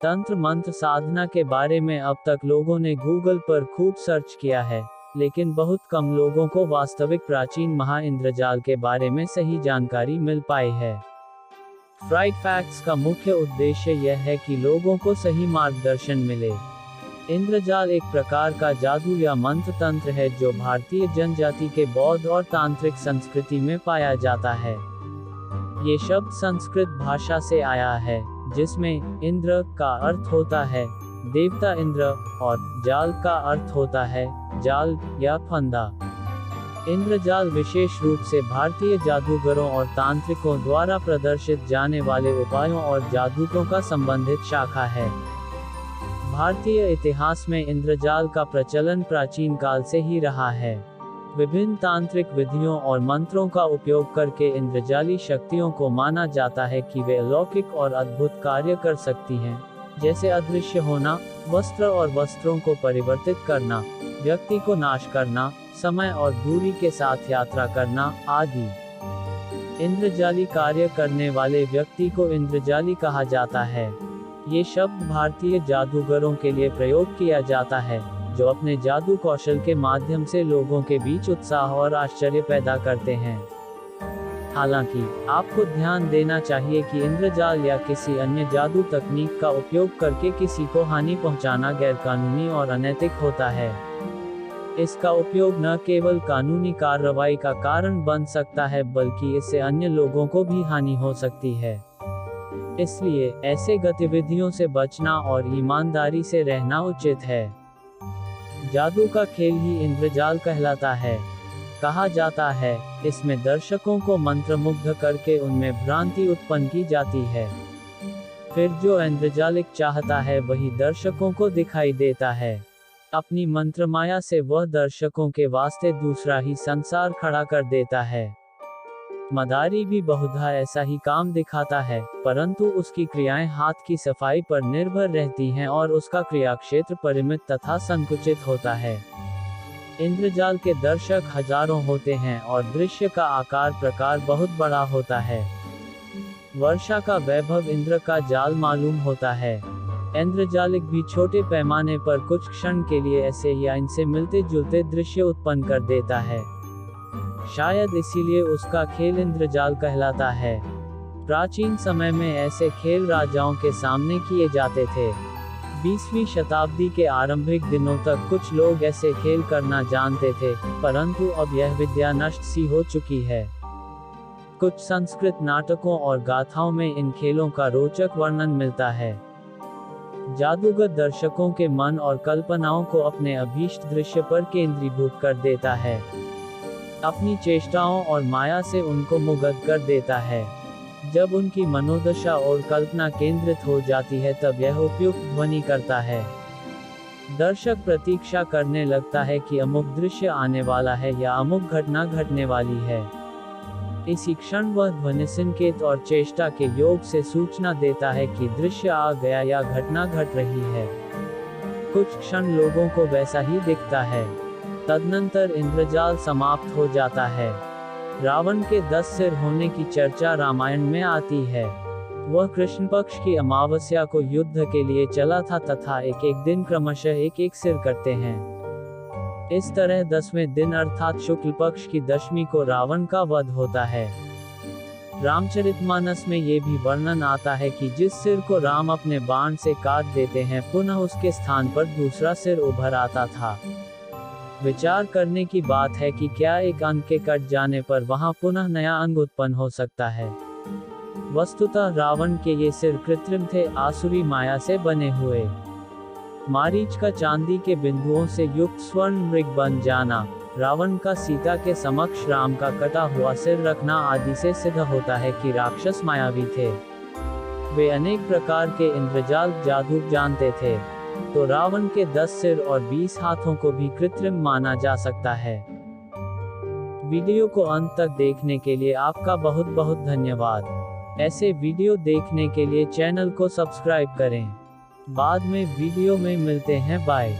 तंत्र मंत्र साधना के बारे में अब तक लोगों ने गूगल पर खूब सर्च किया है, लेकिन बहुत कम लोगों को वास्तविक प्राचीन महा इंद्रजाल के बारे में सही जानकारी मिल पाई है। फ्राइड फैक्ट्स का मुख्य उद्देश्य यह है कि लोगों को सही मार्गदर्शन मिले। इंद्रजाल एक प्रकार का जादू या मंत्र तंत्र है जो भारतीय जनजाति के बौद्ध और तांत्रिक संस्कृति में पाया जाता है। ये शब्द संस्कृत भाषा से आया है, जिसमें इंद्र का अर्थ होता है देवता इंद्र और जाल का अर्थ होता है जाल या फंदा। इंद्रजाल विशेष रूप से भारतीय जादूगरों और तांत्रिकों द्वारा प्रदर्शित जाने वाले उपायों और जादूओं का संबंधित शाखा है। भारतीय इतिहास में इंद्रजाल का प्रचलन प्राचीन काल से ही रहा है। विभिन्न तांत्रिक विधियों और मंत्रों का उपयोग करके इंद्रजाली शक्तियों को माना जाता है कि वे अलौकिक और अद्भुत कार्य कर सकती हैं, जैसे अदृश्य होना, वस्त्र और वस्त्रों को परिवर्तित करना, व्यक्ति को नाश करना, समय और दूरी के साथ यात्रा करना आदि। इंद्रजाली कार्य करने वाले व्यक्ति को इंद्रजाली कहा जाता है। ये शब्द भारतीय जादूगरों के लिए प्रयोग किया जाता है, जो अपने जादू कौशल के माध्यम से लोगों के बीच उत्साह और आश्चर्य पैदा करते हैं। हालांकि, आपको ध्यान देना चाहिए कि इंद्रजाल या किसी अन्य जादू तकनीक का उपयोग करके किसी को हानि पहुंचाना गैरकानूनी और अनैतिक होता है। इसका उपयोग न केवल कानूनी कार्रवाई का कारण बन सकता है, बल्कि इससे अन्य लोगों को भी हानि हो सकती है। इसलिए, ऐसे गतिविधियों से बचना और ईमानदारी से रहना उचित है। जादू का खेल ही इंद्रजाल कहलाता है। कहा जाता है, इसमें दर्शकों को मंत्रमुग्ध करके उनमें भ्रांति उत्पन्न की जाती है। फिर जो इंद्रजालिक चाहता है वही दर्शकों को दिखाई देता है। अपनी मंत्रमाया से वह दर्शकों के वास्ते दूसरा ही संसार खड़ा कर देता है। मदारी भी बहुधा ऐसा ही काम दिखाता है, परंतु उसकी क्रियाएं हाथ की सफाई पर निर्भर रहती हैं और उसका क्रियाक्षेत्र परिमित तथा संकुचित होता है। इंद्रजाल के दर्शक हजारों होते हैं और दृश्य का आकार प्रकार बहुत बड़ा होता है। वर्षा का वैभव इंद्र का जाल मालूम होता है। इंद्रजालिक भी छोटे पैमाने पर कुछ क्षण के लिए ऐसे या इनसे मिलते जुलते दृश्य उत्पन्न कर देता है। शायद इसीलिए उसका खेल इंद्रजाल कहलाता है। प्राचीन समय में ऐसे खेल राजाओं के सामने किए जाते थे। 20वीं शताब्दी के आरंभिक दिनों तक कुछ लोग ऐसे खेल करना जानते थे, परंतु अब यह विद्या नष्ट सी हो चुकी है। कुछ संस्कृत नाटकों और गाथाओं में इन खेलों का रोचक वर्णन मिलता है। जादूगर दर्शकों के मन और कल्पनाओं को अपने अभीष्ट दृश्य पर केंद्रीभूत कर देता है। अपनी चेष्टाओं और माया से उनको मुग्ध कर देता है। जब उनकी मनोदशा और कल्पना केंद्रित हो जाती है तब यह उपयुक्त ध्वनि करता है। दर्शक प्रतीक्षा करने लगता है कि अमुक दृश्य आने वाला है या अमुक घटना घटने वाली है। इसी क्षण वह ध्वनि संकेत और चेष्टा के योग से सूचना देता है कि दृश्य आ गया या घटना घट रही है। कुछ क्षण लोगों को वैसा ही दिखता है। तदनंतर इंद्रजाल समाप्त हो जाता है। रावण के 10 सिर होने की चर्चा रामायण में आती है। वह कृष्ण पक्ष की अमावस्या को युद्ध के लिए चला था तथा एक एक दिन क्रमशः एक एक सिर कटते हैं। इस तरह 10वें दिन अर्थात शुक्ल पक्ष की दशमी को रावण का वध होता है। रामचरितमानस में ये भी वर्णन आता है कि जिस सिर को राम अपने बाण से काट देते हैं, पुनः उसके स्थान पर दूसरा सिर उभर आता था। विचार करने की बात है कि क्या एक अंग के कट जाने पर वहां पुनः नया अंग उत्पन्न हो सकता है। वस्तुतः रावण के ये सिर कृत्रिम थे, आसुरी माया से बने हुए। मारीच का चांदी के बिंदुओं से युक्त स्वर्ण मृग बन जाना, रावण का सीता के समक्ष राम का कटा हुआ सिर रखना आदि से सिद्ध होता है कि राक्षस मायावी थे। वे अनेक प्रकार के इंद्रजाल जादू जानते थे, तो रावण के 10 सिर और 20 हाथों को भी कृत्रिम माना जा सकता है। वीडियो को अंत तक देखने के लिए आपका बहुत बहुत धन्यवाद। ऐसे वीडियो देखने के लिए चैनल को सब्सक्राइब करें। बाद में वीडियो में मिलते हैं। बाय।